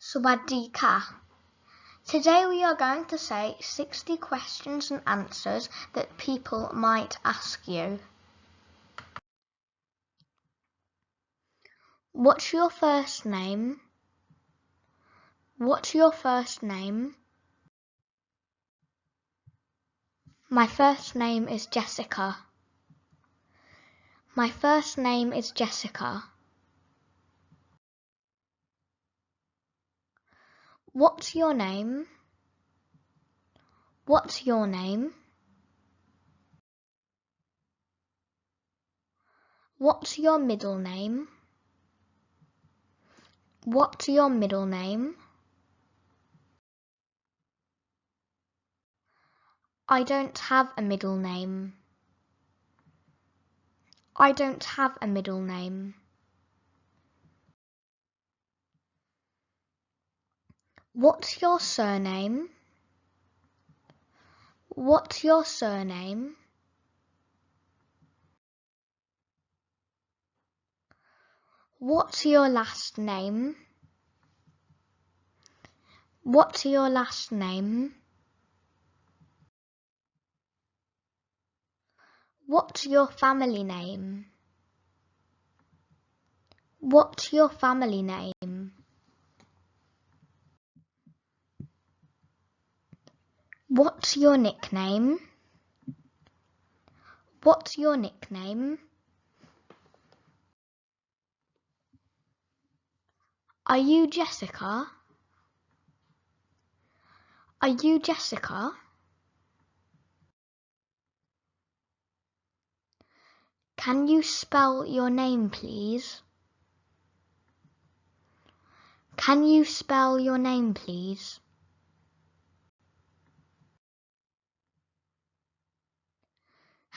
Swadika. Today we are going to say 60 questions and answers that people might ask you. What's your first name? What's your first name? My first name is Jessica. My first name is Jessica. What's your name? What's your name? What's your middle name? What's your middle name? I don't have a middle name. I don't have a middle name. What's your surname? What's your surname? What's your last name? What's your last name? What's your family name? What's your family name? What's your nickname? What's your nickname? Are you Jessica? Are you Jessica? Can you spell your name, please? Can you spell your name, please?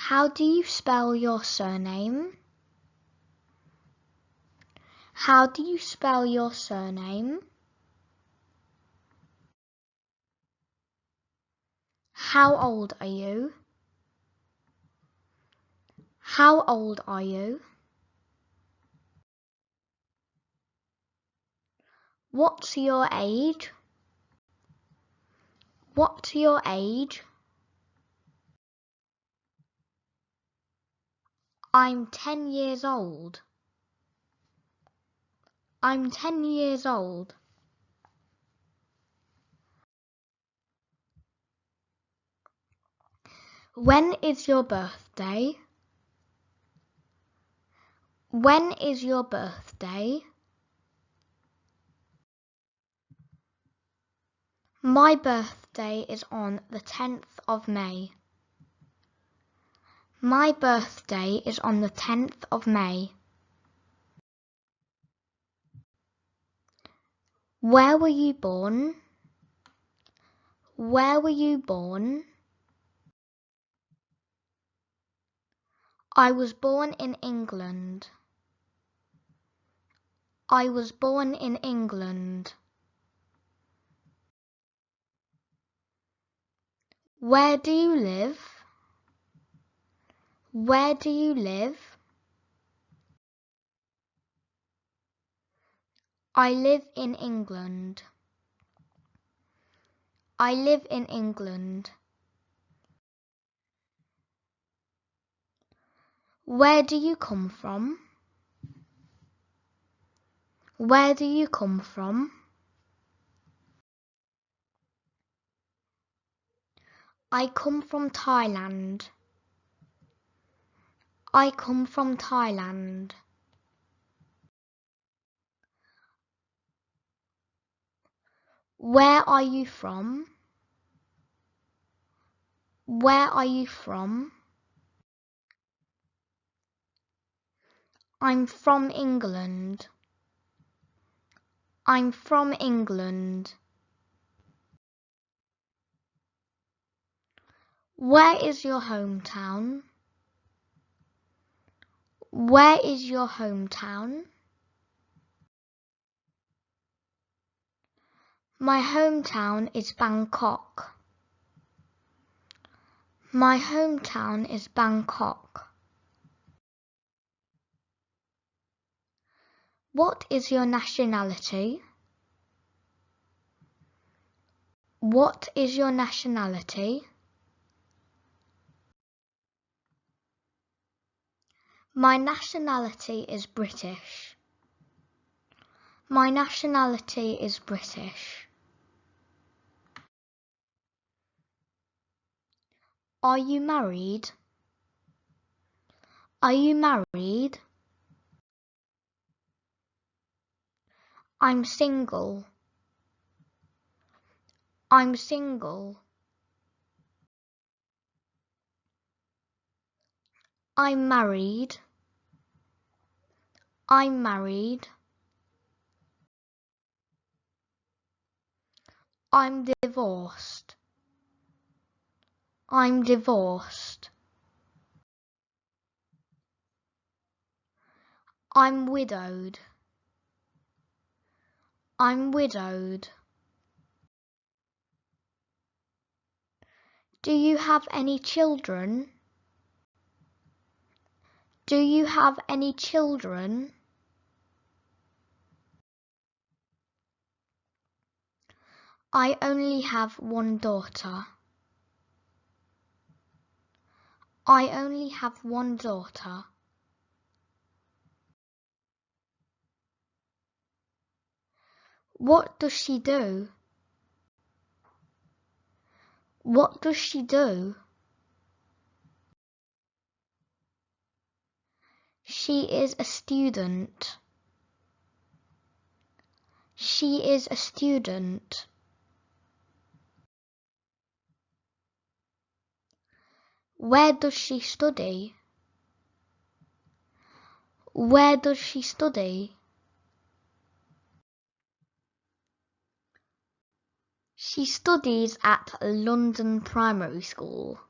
How do you spell your surname? How do you spell your surname? How old are you? How old are you? What's your age? What's your age? I'm 10 years old. I'm 10 years old. When is your birthday? When is your birthday? My birthday is on the 10th of May. My birthday is on the 10th of May. Where were you born? Where were you born? I was born in England. I was born in England. Where do you live? Where do you live? I live in England. I live in England. Where do you come from? Where do you come from? I come from Thailand. I come from Thailand. Where are you from? Where are you from? I'm from England. I'm from England. Where is your hometown? Where is your hometown? My hometown is Bangkok. My hometown is Bangkok. What is your nationality? What is your nationality? My nationality is British. My nationality is British. Are you married? Are you married? I'm single. I'm single. I'm married. I'm married. I'm divorced. I'm divorced. I'm widowed. I'm widowed. Do you have any children? Do you have any children? I only have one daughter. I only have one daughter. What does she do? What does she do? She is a student. She is a student. Where does she study? Where does she study? She studies at London Primary School.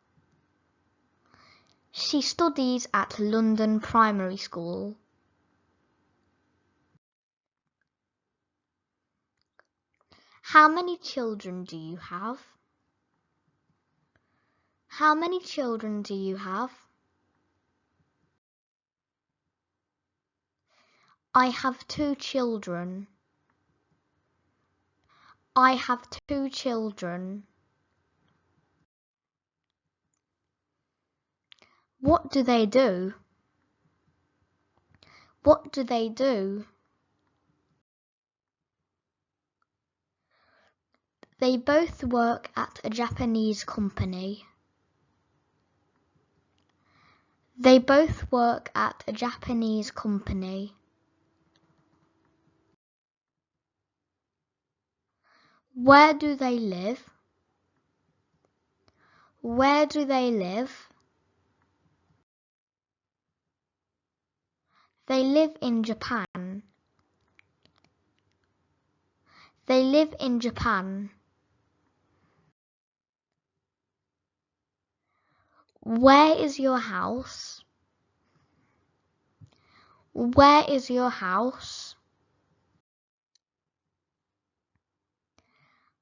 She studies at London Primary School. How many children do you have? How many children do you have? I have 2 children. I have 2 children. What do they do? What do they do? They both work at a Japanese company. They both work at a Japanese company. Where do they live? Where do they live? They live in Japan. They live in Japan. Where is your house? Where is your house?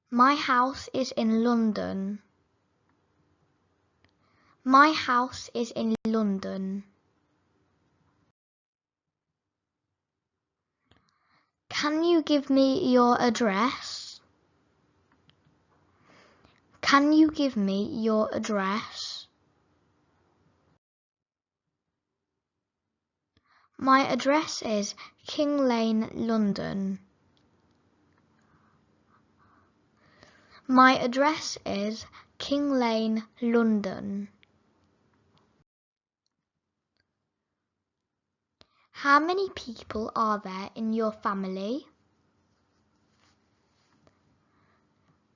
My house is in London. My house is in London. Can you give me your address? Can you give me your address? My address is King Lane, London. My address is King Lane, London. How many people are there in your family?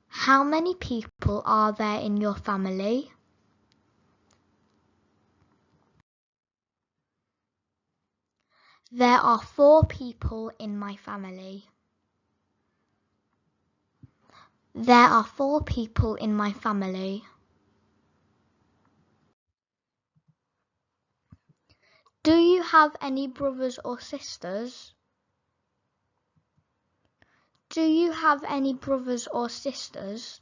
How many people are there in your family? There are 4 people in my family. There are 4 people in my family. Do you have any brothers or sisters? Do you have any brothers or sisters?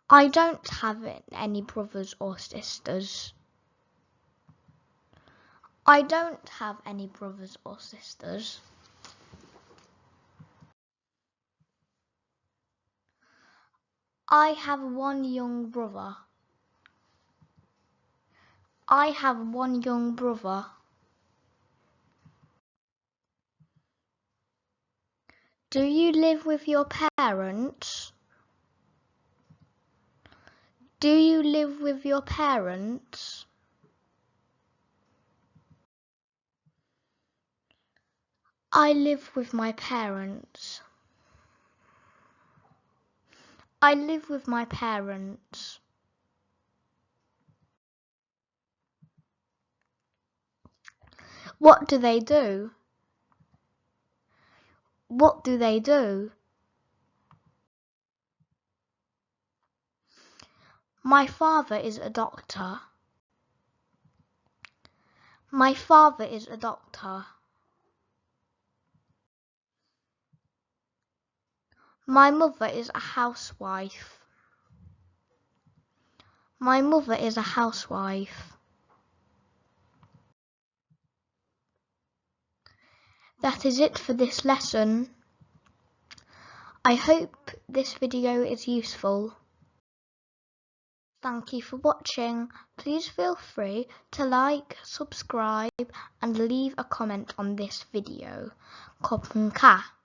I don't have any brothers or sisters. I don't have any brothers or sisters. I have one young brother. I have one young brother. Do you live with your parents? Do you live with your parents? I live with my parents. I live with my parents. What do they do? What do they do? My father is a doctor. My father is a doctor. My mother is a housewife. My mother is a housewife. That is it for this lesson. I hope this video is useful. Thank you for watching. Please feel free to like, subscribe and leave a comment on this video. ขอบคุณค่ะ